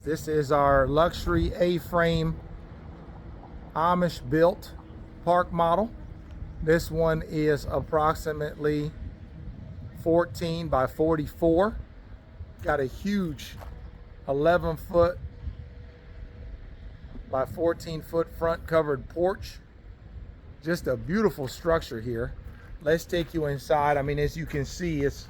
This is our luxury A-frame Amish built park model. This one is approximately 14 by 44. Got a huge 11-foot by 14-foot front covered porch. Just a beautiful structure here. Let's take you inside. I mean, as you can see, it's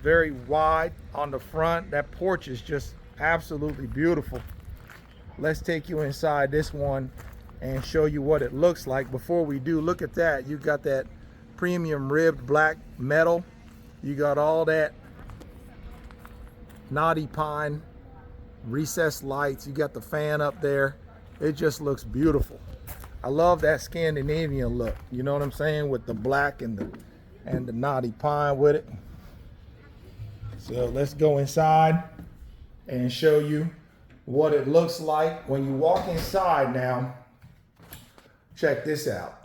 very wide on the front. That porch is just absolutely beautiful. Let's take you inside this one and show you what it looks like. Before we do, look at that. You got that premium ribbed black metal. You got all that knotty pine recessed lights. You got the fan up there. It just looks beautiful. I love that Scandinavian look. You know what I'm saying? With the black and the knotty pine with it. So let's go inside and show you what it looks like when you walk inside. Now, check this out.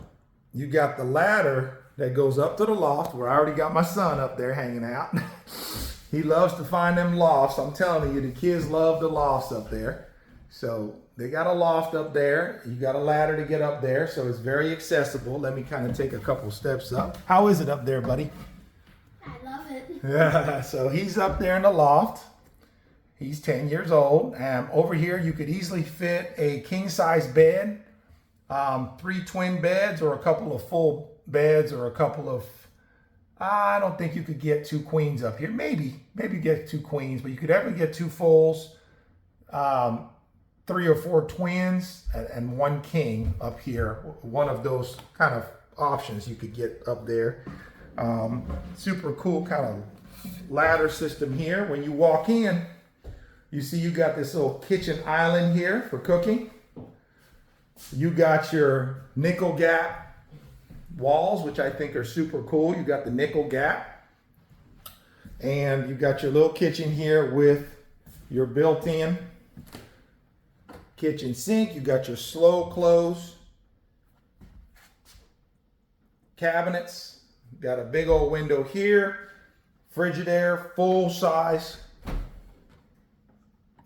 You got the ladder that goes up to the loft, where I already got my son up there hanging out. He loves to find them lofts. I'm telling you, the kids love the lofts up there. So they got a loft up there. You got a ladder to get up there, so it's very accessible. Let me kind of take a couple steps up. How is it up there, buddy? I love it. Yeah, so he's up there in the loft. He's 10 years old. Over here, you could easily fit a king-size bed, 3 twin beds, or a couple of full beds, or a couple of, I don't think you could get 2 queens up here. Maybe get 2 queens, but you could ever get 2 fulls, 3 or 4 twins, and 1 king up here. One of those kind of options you could get up there. Super cool kind of ladder system here. When you walk in, you see you got this little kitchen island here for cooking. You got your nickel gap walls, which I think are super cool. You got the nickel gap. And you got your little kitchen here with your built-in kitchen sink. You got your slow close cabinets. You got a big old window here. Frigidaire, full size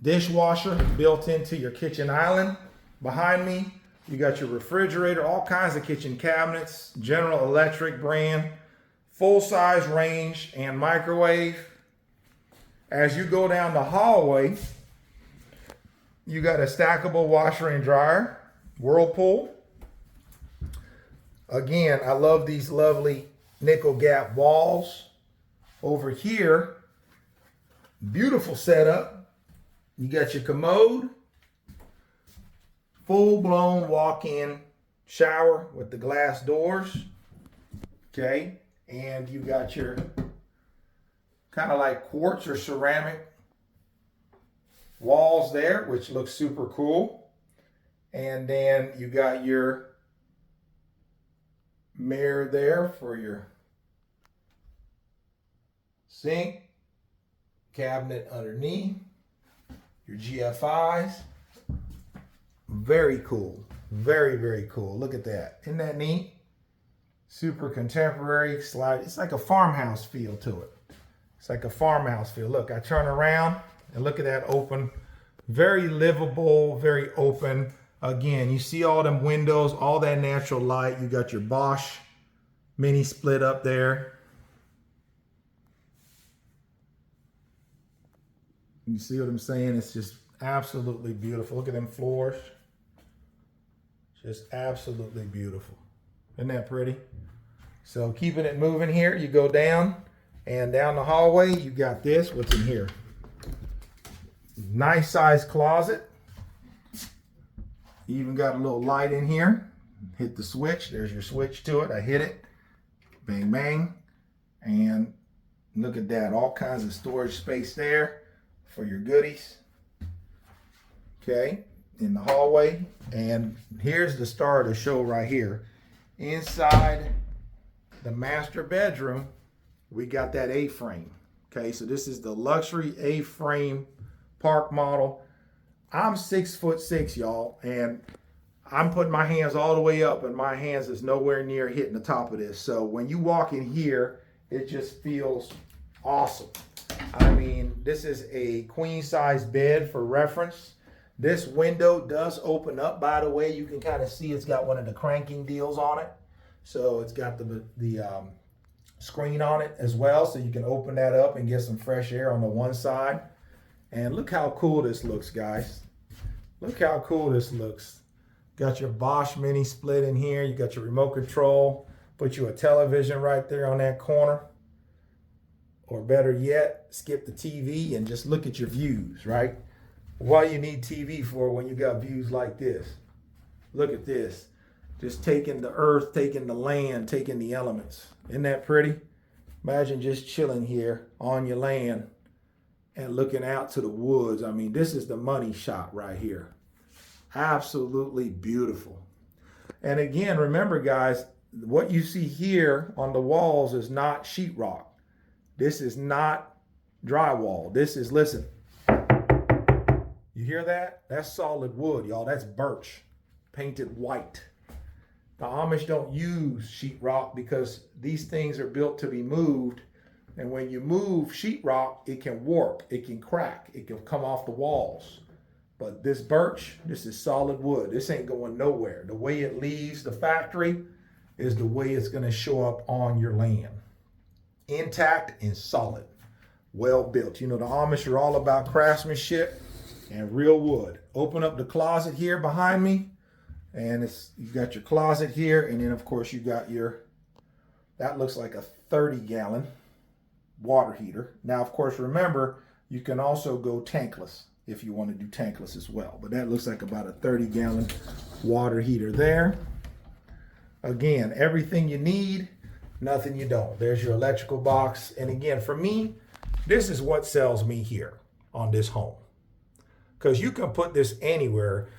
dishwasher built into your kitchen island. Behind me, you got your refrigerator, all kinds of kitchen cabinets, General Electric brand, full size range and microwave. As you go down the hallway, you got a stackable washer and dryer, Whirlpool. Again, I love these lovely nickel gap walls. Over here, beautiful setup. You got your commode, full-blown walk-in shower with the glass doors, okay? And you got your kind of like quartz or ceramic walls there, which looks super cool. And then you got your mirror there for your sink, cabinet underneath, your GFIs. Very cool. Very, very cool. Look at that. Isn't that neat? Super contemporary slide. It's like a farmhouse feel to it. It's like a farmhouse feel. Look, I turn around and look at that open. Very livable, very open. Again, you see all them windows, all that natural light. You got your Bosch mini split up there. You see what I'm saying? It's just absolutely beautiful. Look at them floors. Just absolutely beautiful. Isn't that pretty? So keeping it moving here, you go down, and down the hallway, you got this. What's in here? Nice size closet. You even got a little light in here. Hit the switch. There's your switch to it. I hit it. Bang, bang. And look at that. All kinds of storage space there for your goodies. Okay, in the hallway. And here's the star of the show right here. Inside the master bedroom, we got that A-frame. Okay, so this is the luxury A-frame park model. I'm 6'6", y'all, and I'm putting my hands all the way up, and my hands is nowhere near hitting the top of this. So when you walk in here, it just feels awesome. I mean, this is a queen size bed for reference. This window does open up, by the way. You can kind of see it's got one of the cranking deals on it. So it's got the screen on it as well. So you can open that up and get some fresh air on the one side. And look how cool this looks, guys. Look how cool this looks. Got your Bosch mini split in here. You got your remote control. Put you a television right there on that corner. Or better yet, skip the TV and just look at your views, right? What you need TV for when you got views like this? Look at this. Just taking the earth, taking the land, taking the elements. Isn't that pretty? Imagine just chilling here on your land and looking out to the woods. I mean, this is the money shot right here. Absolutely beautiful. And again, remember guys, what you see here on the walls is not sheetrock. This is not drywall. This is, listen, you hear that? That's solid wood, y'all. That's birch, painted white. The Amish don't use sheetrock because these things are built to be moved. And when you move sheetrock, it can warp, it can crack, it can come off the walls. But this birch, this is solid wood. This ain't going nowhere. The way it leaves the factory is the way it's gonna show up on your land. Intact and solid, well built. You know, the Amish are all about craftsmanship and real wood. Open up the closet here behind me, and you got your closet here, and then of course you got your, that looks like a 30-gallon water heater. Now, of course, remember, you can also go tankless if you want to do tankless as well, but that looks like about a 30-gallon water heater there. Again, everything you need, nothing you don't. There's your electrical box. And again, for me, this is what sells me here on this home. Because you can put this anywhere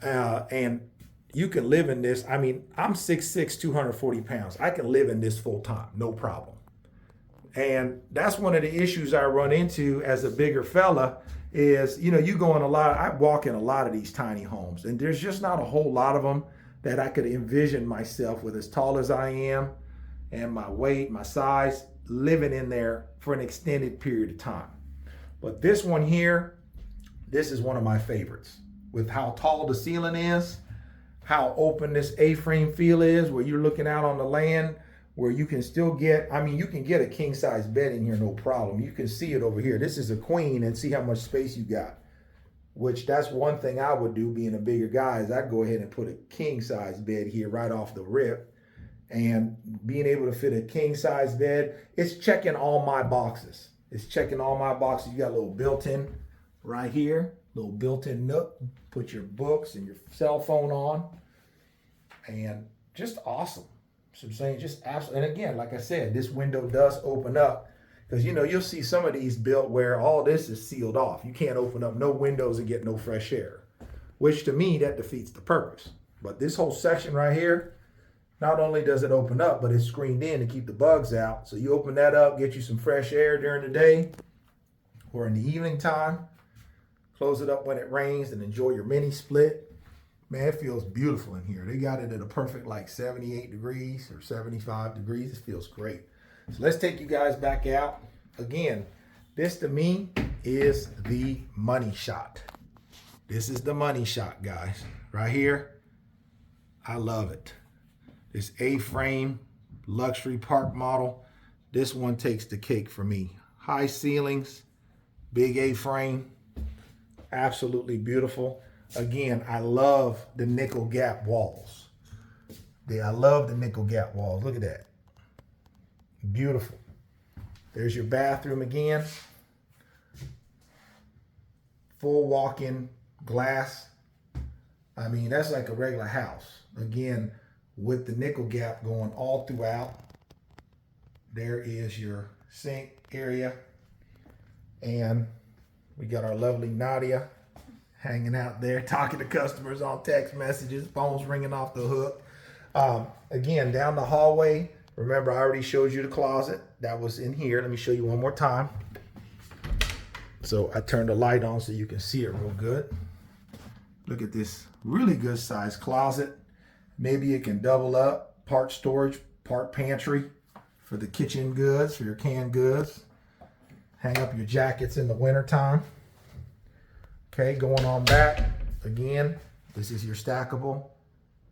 and you can live in this. I mean, I'm 6'6", 240 pounds. I can live in this full time, no problem. And that's one of the issues I run into as a bigger fella is, you know, you go in I walk in a lot of these tiny homes, and there's just not a whole lot of them that I could envision myself with, as tall as I am and my weight, my size, living in there for an extended period of time. But this one here, this is one of my favorites, with how tall the ceiling is, how open this A-frame feel is, where you're looking out on the land, where you can still get, I mean, you can get a king size bed in here, no problem. You can see it over here. This is a queen, and see how much space you got, which that's one thing I would do being a bigger guy, is I'd go ahead and put a king size bed here right off the rip. And being able to fit a king size bed, it's checking all my boxes. It's checking all my boxes. You got a little built-in right here, little built-in nook. Put your books and your cell phone on, and just awesome. So I'm saying, just absolutely. And again, like I said, this window does open up, because you know, you'll see some of these built where all this is sealed off. You can't open up no windows and get no fresh air, which to me, that defeats the purpose. But this whole section right here, not only does it open up, but it's screened in to keep the bugs out. So you open that up, get you some fresh air during the day or in the evening time. Close it up when it rains and enjoy your mini split. Man, it feels beautiful in here. They got it at a perfect like 78 degrees or 75 degrees. It feels great. So let's take you guys back out. Again, this to me is the money shot. This is the money shot, guys. Right here. I love it. This A-frame luxury park model. This one takes the cake for me. High ceilings, big A-frame, absolutely beautiful. Again, I love the nickel gap walls. I love the nickel gap walls. Look at that. Beautiful. There's your bathroom again. Full walk-in glass. I mean, that's like a regular house. Again, with the nickel gap going all throughout. There is your sink area. And we got our lovely Nadia hanging out there, talking to customers on text messages, phones ringing off the hook. Again, down the hallway, remember I already showed you the closet. That was in here. Let me show you one more time. So I turned the light on so you can see it real good. Look at this really good sized closet. Maybe it can double up, part storage, part pantry for the kitchen goods, for your canned goods. Hang up your jackets in the wintertime. Okay, going on back. Again, this is your stackable.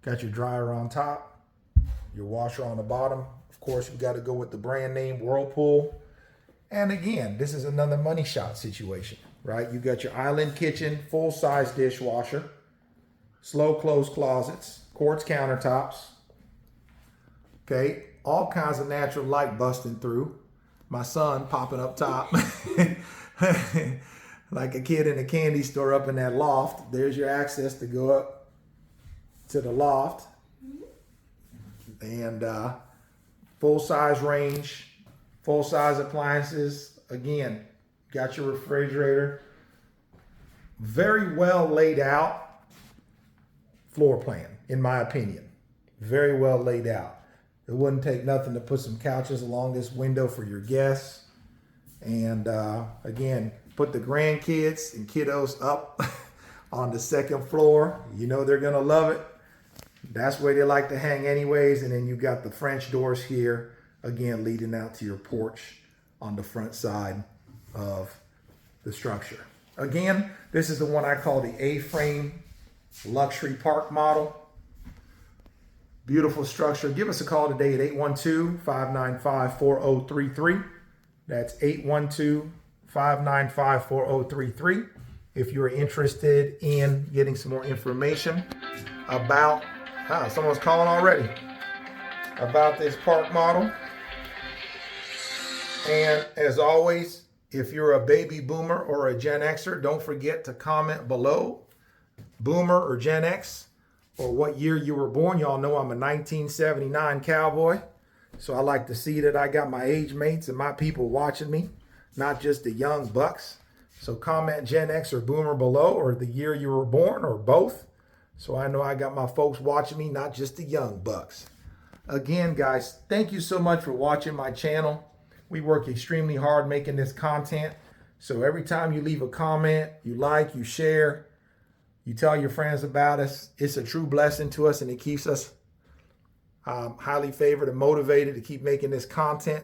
Got your dryer on top, your washer on the bottom. Of course, you got to go with the brand name Whirlpool. And again, this is another money shot situation, right? You got your island kitchen, full-size dishwasher, slow close closets, quartz countertops. Okay, all kinds of natural light busting through. My son popping up top. Like a kid in a candy store up in that loft. There's your access to go up to the loft. And full-size range, full-size appliances. Again, got your refrigerator. Very well laid out floor plan, in my opinion. Very well laid out. It wouldn't take nothing to put some couches along this window for your guests. And again, put the grandkids and kiddos up on the second floor. You know they're gonna love it. That's where they like to hang anyways. And then you got the French doors here, again, leading out to your porch on the front side of the structure. Again, this is the one I call the A-frame luxury park model. Beautiful structure. Give us a call today at 812-595-4033. That's 812-595-4033. If you're interested in getting some more information about, someone's calling already, about this park model. And as always, if you're a baby boomer or a Gen Xer, don't forget to comment below, boomer or Gen X, or what year you were born. Y'all know I'm a 1979 cowboy. So I like to see that I got my age mates and my people watching me, not just the young bucks. So comment Gen X or boomer below, or the year you were born, or both. So I know I got my folks watching me, not just the young bucks. Again, guys, thank you so much for watching my channel. We work extremely hard making this content. So every time you leave a comment, you like, you share, you tell your friends about us, it's a true blessing to us, and it keeps us highly favored and motivated to keep making this content.